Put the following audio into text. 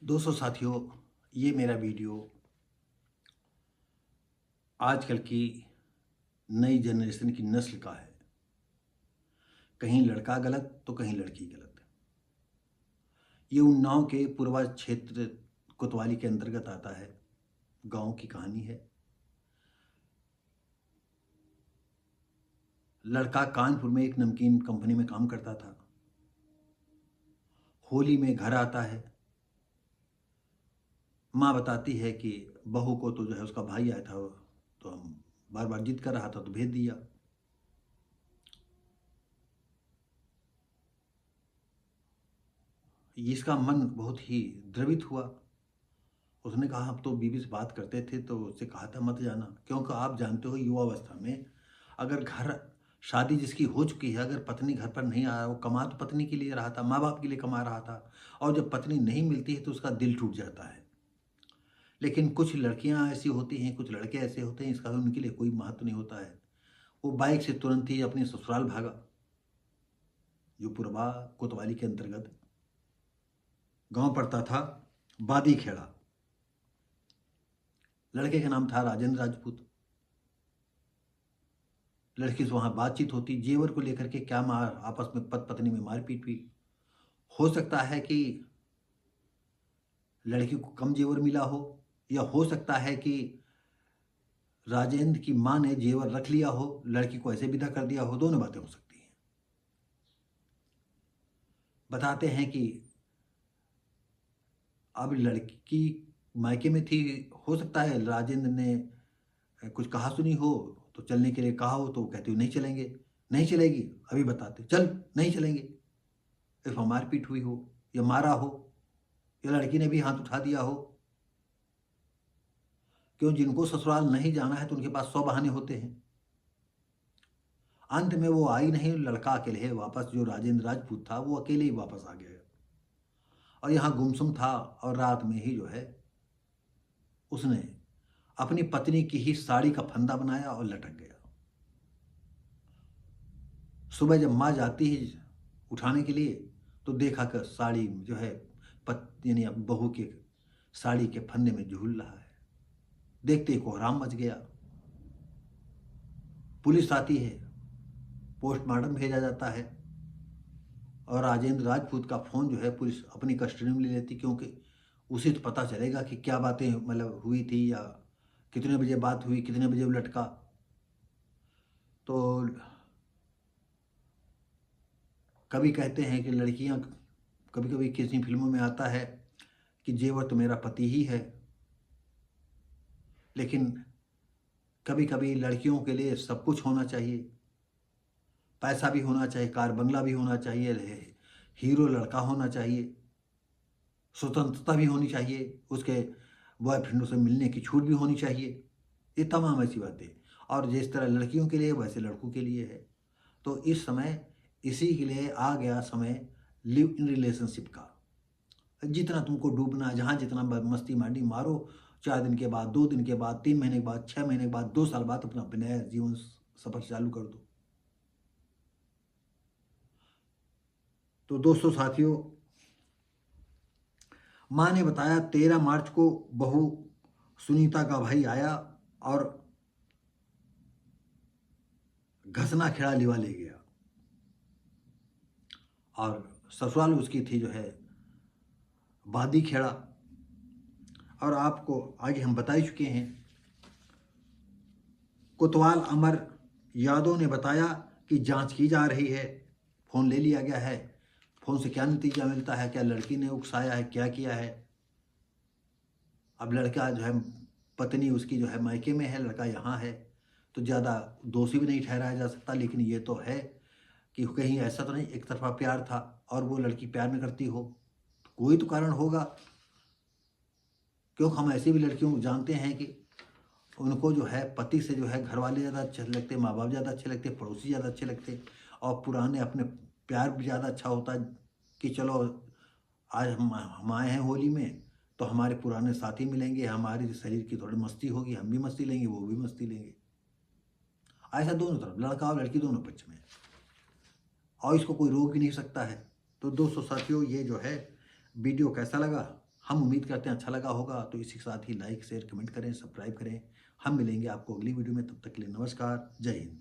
दोस्तों साथियों, ये मेरा वीडियो आजकल की नई जनरेशन की नस्ल का है। कहीं लड़का गलत तो कहीं लड़की गलत। ये उन्नाव के पूर्वा क्षेत्र कोतवाली के अंतर्गत आता है। गांव की कहानी है। लड़का कानपुर में एक नमकीन कंपनी में काम करता था। होली में घर आता है। माँ बताती है कि बहू को तो जो है उसका भाई आया था, तो हम बार बार जिद कर रहा था तो भेज दिया। इसका मन बहुत ही द्रवित हुआ। उसने कहा, अब तो बीवी से बात करते थे तो उससे कहा था मत जाना, क्योंकि आप जानते हो युवावस्था में अगर घर शादी जिसकी हो चुकी है, अगर पत्नी घर पर नहीं आया, वो कमा तो पत्नी के लिए रहा था, माँ बाप के लिए कमा रहा था, और जब पत्नी नहीं मिलती है तो उसका दिल टूट जाता है। लेकिन कुछ लड़कियां ऐसी होती हैं, कुछ लड़के ऐसे होते हैं, इसका उनके लिए कोई महत्व नहीं होता है। वो बाइक से तुरंत ही अपने ससुराल भागा, जो पुरबा कोतवाली के अंतर्गत गांव पड़ता था, बादी खेड़ा। लड़के का नाम था राजेंद्र राजपूत। लड़की से वहां बातचीत होती, जेवर को लेकर के क्या मार आपस में पत पत्नी में मारपीट हुई। हो सकता है कि लड़की को कम जेवर मिला हो, या हो सकता है कि राजेंद्र की मां ने जेवर रख लिया हो, लड़की को ऐसे विदा कर दिया हो। दोनों बातें हो सकती हैं। बताते हैं कि अब लड़की मायके में थी। हो सकता है राजेंद्र ने कुछ कहा सुनी हो, तो चलने के लिए कहा हो, तो वो कहती हो नहीं चलेंगे। नहीं चलेगी, अभी बताते, चल नहीं चलेंगे। इस मारपीट हुई हो, या मारा हो, या लड़की ने भी हाथ उठा दिया हो। क्यों, जिनको ससुराल नहीं जाना है तो उनके पास 100 बहाने होते हैं। अंत में वो आई नहीं, लड़का अकेले वापस, जो राजेंद्र राजपूत था वो अकेले ही वापस आ गया, और यहाँ गुमसुम था। और रात में ही जो है उसने अपनी पत्नी की ही साड़ी का फंदा बनाया और लटक गया। सुबह जब माँ जाती है उठाने के लिए, तो देखा कि साड़ी जो है यानी अब बहू के साड़ी के फंदे में झूल रहा है। देखते ही कोहराम मच गया। पुलिस आती है, पोस्टमार्टम भेजा जाता है, और राजेंद्र राजपूत का फ़ोन जो है पुलिस अपनी कस्टडी में ले लेती, क्योंकि उसे तो पता चलेगा कि क्या बातें मतलब हुई थी, या कितने बजे बात हुई, कितने बजे वो लटका। तो कभी कहते हैं कि लड़कियां, कभी कभी किसी फिल्मों में आता है कि जेवर तो मेरा पति ही है, लेकिन कभी कभी लड़कियों के लिए सब कुछ होना चाहिए। पैसा भी होना चाहिए, कार बंगला भी होना चाहिए, हीरो लड़का होना चाहिए, स्वतंत्रता भी होनी चाहिए, उसके बॉयफ्रेंडों से मिलने की छूट भी होनी चाहिए। ये तमाम ऐसी बातें, और जिस तरह लड़कियों के लिए वैसे लड़कों के लिए है। तो इस समय इसी के लिए आ गया समय लिव इन रिलेशनशिप का। जितना तुमको डूबना है, जहाँ जितना मस्ती मांडी मारो, 4 दिन के बाद, 2 दिन के बाद, 3 महीने के बाद, 6 महीने के बाद, 2 साल बाद अपना नया जीवन सफर चालू कर दो। तो दोस्तों साथियों, माँ ने बताया 13 मार्च को बहू सुनीता का भाई आया और घसना खेड़ा लिवा ले गया, और ससुराल उसकी थी जो है बादी खेड़ा। और आपको आगे हम बता ही चुके हैं। कोतवाल अमर यादव ने बताया कि जांच की जा रही है, फ़ोन ले लिया गया है। फ़ोन से क्या नतीजा मिलता है, क्या लड़की ने उकसाया है, क्या किया है। अब लड़का जो है, पत्नी उसकी जो है मायके में है, लड़का यहाँ है, तो ज़्यादा दोषी भी नहीं ठहराया जा सकता। लेकिन ये तो है कि कहीं ऐसा तो नहीं एक तरफा प्यार था और वो लड़की प्यार में करती हो, तो कोई तो कारण होगा। क्यों, हम ऐसी भी लड़कियों को जानते हैं कि उनको जो है पति से जो है घर वाले ज़्यादा अच्छे लगते, माँ बाप ज़्यादा अच्छे लगते, पड़ोसी ज़्यादा अच्छे लगते, और पुराने अपने प्यार भी ज़्यादा अच्छा होता है कि चलो आज हम आए हैं होली में, तो हमारे पुराने साथी मिलेंगे, हमारे शरीर की थोड़ी मस्ती होगी, हम भी मस्ती लेंगे, वो भी मस्ती लेंगे। ऐसा दोनों तरफ, लड़का और लड़की दोनों पक्ष में, और इसको कोई रोक भी नहीं सकता है। तो दोस्तों साथियों, ये जो है वीडियो कैसा लगा हम उम्मीद करते हैं अच्छा लगा होगा, तो इसी के साथ ही लाइक शेयर कमेंट करें, सब्सक्राइब करें। हम मिलेंगे आपको अगली वीडियो में, तब तक के लिए नमस्कार, जय हिंद।